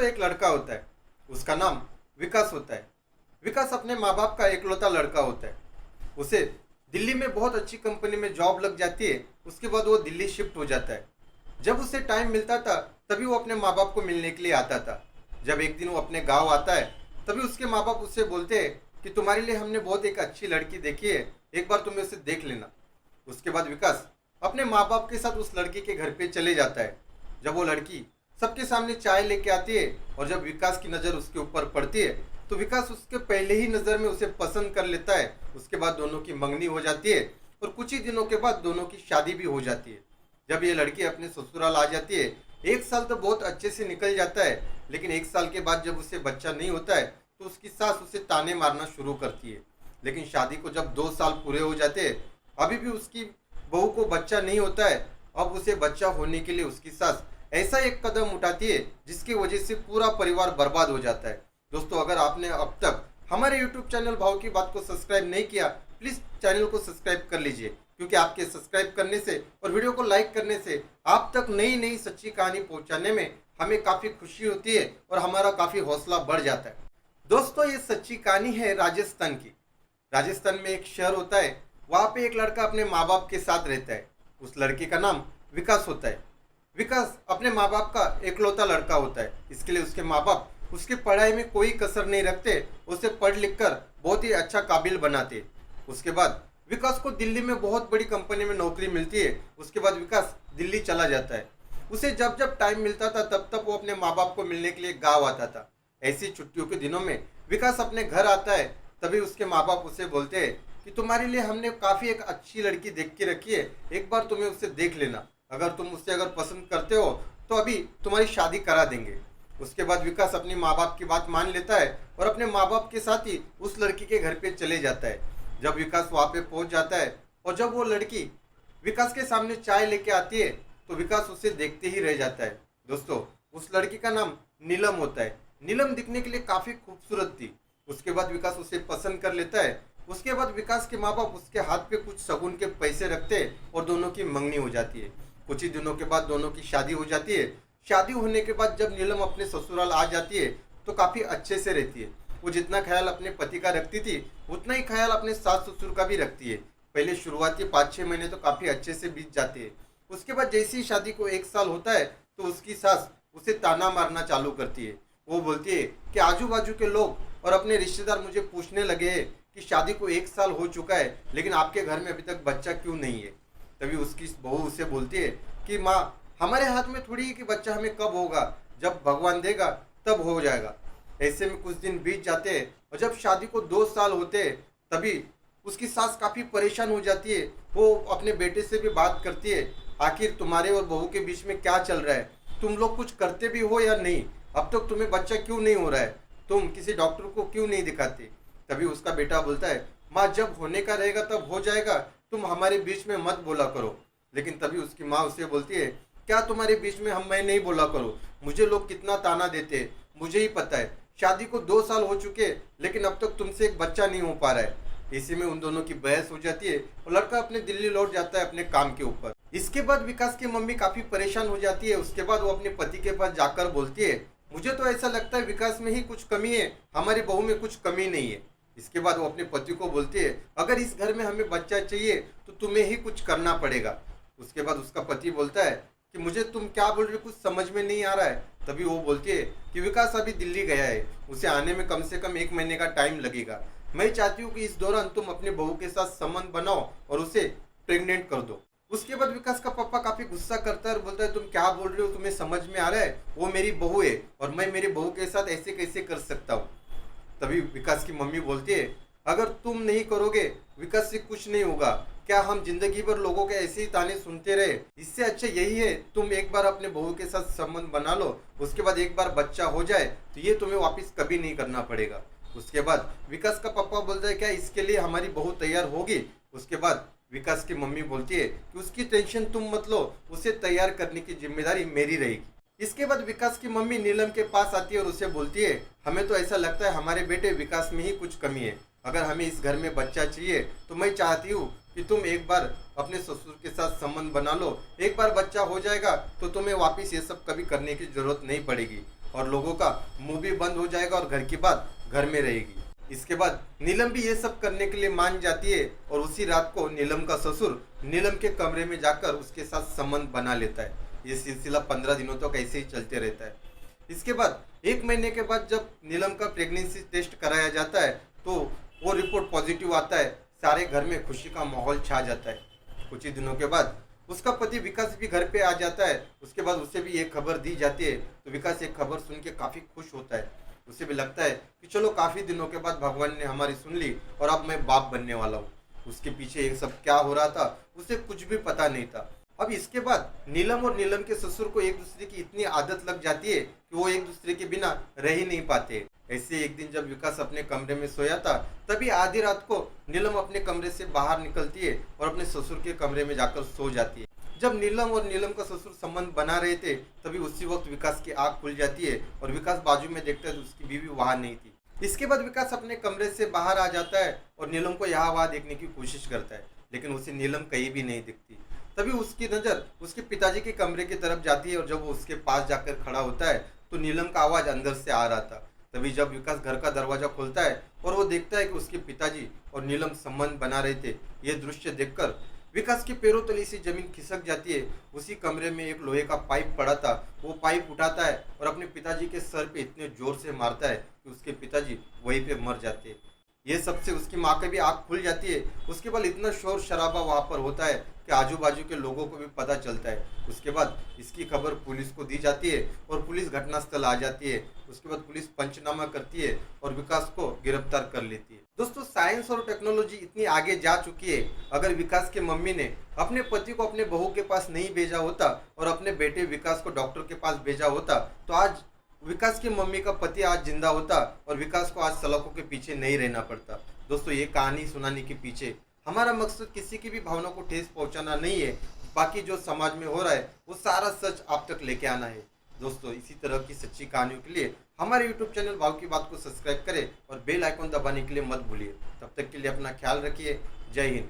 दोस्तों एक लड़का होता है, उसका नाम विकास होता है। विकास अपने माँ बाप का इकलौता लड़का होता है। उसे दिल्ली में बहुत अच्छी कंपनी में जॉब लग जाती है। उसके बाद वो दिल्ली शिफ्ट हो जाता है। जब उसे टाइम मिलता था तभी वो अपने माँ बाप को मिलने के लिए आता था। जब एक दिन वो अपने गांव आता है तभी उसके माँ बाप उससे बोलते हैं कि तुम्हारे लिए हमने बहुत एक अच्छी लड़की देखी है, एक बार तुम्हें उसे देख लेना। उसके बाद विकास अपने माँ बाप के साथ उस लड़की के घर पे चले जाता है। जब वो लड़की सबके सामने चाय लेके आती है और जब विकास की नज़र उसके ऊपर पड़ती है तो विकास उसके पहले ही नज़र में उसे पसंद कर लेता है। उसके बाद दोनों की मंगनी हो जाती है और कुछ ही दिनों के बाद दोनों की शादी भी हो जाती है। जब ये लड़की अपने ससुराल आ जाती है, एक साल तो बहुत अच्छे से निकल जाता है, लेकिन एक साल के बाद जब उसे बच्चा नहीं होता है तो उसकी सास उसे ताने मारना शुरू करती है। लेकिन शादी को जब 2 साल पूरे हो जाते हैं, अभी भी उसकी बहू को बच्चा नहीं होता है। अब उसे बच्चा होने के लिए उसकी सास ऐसा एक कदम उठाती है जिसकी वजह से पूरा परिवार बर्बाद हो जाता है। दोस्तों, अगर आपने अब तक हमारे यूट्यूब चैनल भाव की बात को सब्सक्राइब नहीं किया, प्लीज़ चैनल को सब्सक्राइब कर लीजिए, क्योंकि आपके सब्सक्राइब करने से और वीडियो को लाइक करने से आप तक नई नई सच्ची कहानी पहुंचाने में हमें काफ़ी खुशी होती है और हमारा काफ़ी हौसला बढ़ जाता है। दोस्तों, ये सच्ची कहानी है राजस्थान की। राजस्थान में एक शहर होता है, वहाँ पे एक लड़का अपने माँ बाप के साथ रहता है। उस लड़के का नाम विकास होता है। विकास अपने माँ बाप का इकलौता लड़का होता है, इसके लिए उसके माँ बाप उसकी पढ़ाई में कोई कसर नहीं रखते, उसे पढ़ लिख कर बहुत ही अच्छा काबिल बनाते। उसके बाद विकास को दिल्ली में बहुत बड़ी कंपनी में नौकरी मिलती है। उसके बाद विकास दिल्ली चला जाता है। उसे जब जब टाइम मिलता था तब तब वो अपने माँ बाप को मिलने के लिए गाँव आता था। ऐसी छुट्टियों के दिनों में विकास अपने घर आता है, तभी उसके माँ बाप उसे बोलते हैं कि तुम्हारे लिए हमने काफ़ी एक अच्छी लड़की देख के रखी है, एक बार तुम्हें उससे देख लेना। अगर तुम उससे अगर पसंद करते हो तो अभी तुम्हारी शादी करा देंगे। उसके बाद विकास अपनी माँ बाप की बात मान लेता है और अपने माँ बाप के साथ ही उस लड़की के घर पे चले जाता है। जब विकास वहाँ पे पहुँच जाता है और जब वो लड़की विकास के सामने चाय लेके आती है तो विकास उसे देखते ही रह जाता है। दोस्तों, उस लड़की का नाम नीलम होता है। नीलम दिखने के लिए काफ़ी खूबसूरत थी। उसके बाद विकास उसे पसंद कर लेता है। उसके बाद विकास के माँ बाप उसके हाथ पे कुछ शगुन के पैसे रखते हैं और दोनों की मंगनी हो जाती है। कुछ ही दिनों के बाद दोनों की शादी हो जाती है। शादी होने के बाद जब नीलम अपने ससुराल आ जाती है तो काफ़ी अच्छे से रहती है। वो जितना ख्याल अपने पति का रखती थी उतना ही ख्याल अपने सास ससुर का भी रखती है। पहले शुरुआती 5-6 महीने तो काफ़ी अच्छे से बीत जाते हैं। उसके बाद जैसे ही शादी को 1 साल होता है तो उसकी सास उसे ताना मारना चालू करती है। वो बोलती है कि आजू बाजू के लोग और अपने रिश्तेदार मुझे पूछने लगे हैं कि शादी को 1 साल हो चुका है लेकिन आपके घर में अभी तक बच्चा क्यों नहीं है। तभी उसकी बहू उसे बोलती है कि माँ, हमारे हाथ में थोड़ी है कि बच्चा हमें कब होगा, जब भगवान देगा तब हो जाएगा। ऐसे में कुछ दिन बीत जाते हैं और जब शादी को 2 साल होते हैं तभी उसकी सास काफ़ी परेशान हो जाती है। वो अपने बेटे से भी बात करती है, आखिर तुम्हारे और बहू के बीच में क्या चल रहा है, तुम लोग कुछ करते भी हो या नहीं, अब तक तुम्हें बच्चा क्यों नहीं हो रहा है, तुम किसी डॉक्टर को क्यों नहीं दिखाते। तभी उसका बेटा बोलता है, माँ, जब होने का रहेगा तब हो जाएगा, तुम हमारे बीच में मत बोला करो। लेकिन तभी उसकी माँ उसे बोलती है, क्या तुम्हारे बीच में मैं नहीं बोला करूँ, मुझे लोग कितना ताना देते हैं, मुझे ही पता है। शादी को 2 साल हो चुके लेकिन अब तक तुमसे एक बच्चा नहीं हो पा रहा है। इसी में उन दोनों की बहस हो जाती है और लड़का अपने दिल्ली लौट जाता है अपने काम के ऊपर। इसके बाद विकास की मम्मी काफ़ी परेशान हो जाती है। उसके बाद वो अपने पति के पास जाकर बोलती है, मुझे तो ऐसा लगता है विकास में ही कुछ कमी है, हमारी बहू में कुछ कमी नहीं है। इसके बाद वो अपने पति को बोलती है, अगर इस घर में हमें बच्चा चाहिए तो तुम्हें ही कुछ करना पड़ेगा। उसके बाद उसका पति बोलता है कि मुझे तुम क्या बोल रहे हो, कुछ समझ में नहीं आ रहा है। तभी वो बोलती है कि विकास अभी दिल्ली गया है, उसे आने में कम से कम 1 महीने का टाइम लगेगा। मैं चाहती हूँ कि इस दौरान तुम अपने बहू के साथ संबंध बनाओ और उसे प्रेग्नेंट कर दो। उसके बाद विकास का पापा काफ़ी गुस्सा करता है और बोलता है, तुम क्या बोल रहे हो, तुम्हें समझ में आ रहा है, वो मेरी बहू है और मैं मेरी बहू के साथ ऐसे कैसे कर सकता हूँ। तभी विकास की मम्मी बोलती है, अगर तुम नहीं करोगे विकास से कुछ नहीं होगा, क्या हम जिंदगी भर लोगों के ऐसे ही ताने सुनते रहे, इससे अच्छा यही है तुम एक बार अपने बहू के साथ संबंध बना लो, उसके बाद एक बार बच्चा हो जाए तो ये तुम्हें वापस कभी नहीं करना पड़ेगा। उसके बाद विकास का पापा बोलता है, क्या इसके लिए हमारी बहू तैयार होगी। उसके बाद विकास की मम्मी बोलती है कि उसकी टेंशन तुम मत लो, उसे तैयार करने की जिम्मेदारी मेरी रहेगी। इसके बाद विकास की मम्मी नीलम के पास आती है और उसे बोलती है, हमें तो ऐसा लगता है हमारे बेटे विकास में ही कुछ कमी है, अगर हमें इस घर में बच्चा चाहिए तो मैं चाहती हूँ कि तुम एक बार अपने ससुर के साथ संबंध बना लो, एक बार बच्चा हो जाएगा तो तुम्हें वापस ये सब कभी करने की जरूरत नहीं पड़ेगी। और लोगों का मुंह भी बंद हो जाएगा और घर की बात घर में रहेगी। इसके बाद नीलम भी ये सब करने के लिए मान जाती है और उसी रात को नीलम का ससुर नीलम के कमरे में जाकर उसके साथ संबंध बना लेता है। ये सिलसिला 15 दिनों तक ऐसे ही चलते रहता है। इसके बाद 1 महीने के बाद जब नीलम का प्रेगनेंसी टेस्ट कराया जाता है तो वो रिपोर्ट पॉजिटिव आता है। सारे घर में खुशी का माहौल छा जाता है। कुछ ही दिनों के बाद उसका पति विकास भी घर पे आ जाता है। उसके बाद उसे भी एक खबर दी जाती है तो विकास एक खबर सुन के काफ़ी खुश होता है। उसे भी लगता है कि चलो काफ़ी दिनों के बाद भगवान ने हमारी सुन ली और अब मैं बाप बनने वाला हूँ। उसके पीछे ये सब क्या हो रहा था उसे कुछ भी पता नहीं था। अब इसके बाद नीलम और नीलम के ससुर को एक दूसरे की इतनी आदत लग जाती है कि वो एक दूसरे के बिना रह ही नहीं पाते। ऐसे एक दिन जब विकास अपने कमरे में सोया था तभी आधी रात को नीलम अपने कमरे से बाहर निकलती है और अपने ससुर के कमरे में जाकर सो जाती है। जब नीलम और नीलम का ससुर संबंध बना रहे थे तभी उसी वक्त विकास की आंख खुल जाती है और विकास बाजू में देखता है तो उसकी बीवी वहां नहीं थी। इसके बाद विकास अपने कमरे से बाहर आ जाता है और नीलम को यहाँ वहाँ देखने की कोशिश करता है लेकिन उसे नीलम कहीं भी नहीं दिखती। तभी उसकी नज़र उसके पिताजी के कमरे की तरफ जाती है और जब वो उसके पास जाकर खड़ा होता है तो नीलम का आवाज़ अंदर से आ रहा था। तभी जब विकास घर का दरवाजा खोलता है और वो देखता है कि उसके पिताजी और नीलम संबंध बना रहे थे। ये दृश्य देखकर विकास के पैरों तले से जमीन खिसक जाती है। उसी कमरे में एक लोहे का पाइप पड़ा था। वो पाइप उठाता है और अपने पिताजी के सर पे इतने जोर से मारता है कि उसके पिताजी वहीं पे मर जाते हैं। ये सबसे उसकी माँ की भी आँख खुल जाती है। उसके बाद इतना शोर शराबा वहाँ पर होता है कि आजू बाजू के लोगों को भी पता चलता है। उसके बाद इसकी खबर पुलिस को दी जाती है और पुलिस घटनास्थल आ जाती है। उसके बाद पुलिस पंचनामा करती है और विकास को गिरफ्तार कर लेती है। दोस्तों, साइंस और टेक्नोलॉजी इतनी आगे जा चुकी है। अगर विकास के मम्मी ने अपने पति को अपने बहू के पास नहीं भेजा होता और अपने बेटे विकास को डॉक्टर के पास भेजा होता तो आज विकास की मम्मी का पति आज जिंदा होता और विकास को आज सलाखों के पीछे नहीं रहना पड़ता। दोस्तों, ये कहानी सुनाने के पीछे हमारा मकसद किसी की भी भावना को ठेस पहुंचाना नहीं है। बाकी जो समाज में हो रहा है वो सारा सच आप तक लेके आना है। दोस्तों, इसी तरह की सच्ची कहानियों के लिए हमारे यूट्यूब चैनल भाव की बात को सब्सक्राइब करें और बेल आइकॉन दबाने के लिए मत भूलिए। तब तक के लिए अपना ख्याल रखिए। जय हिंद।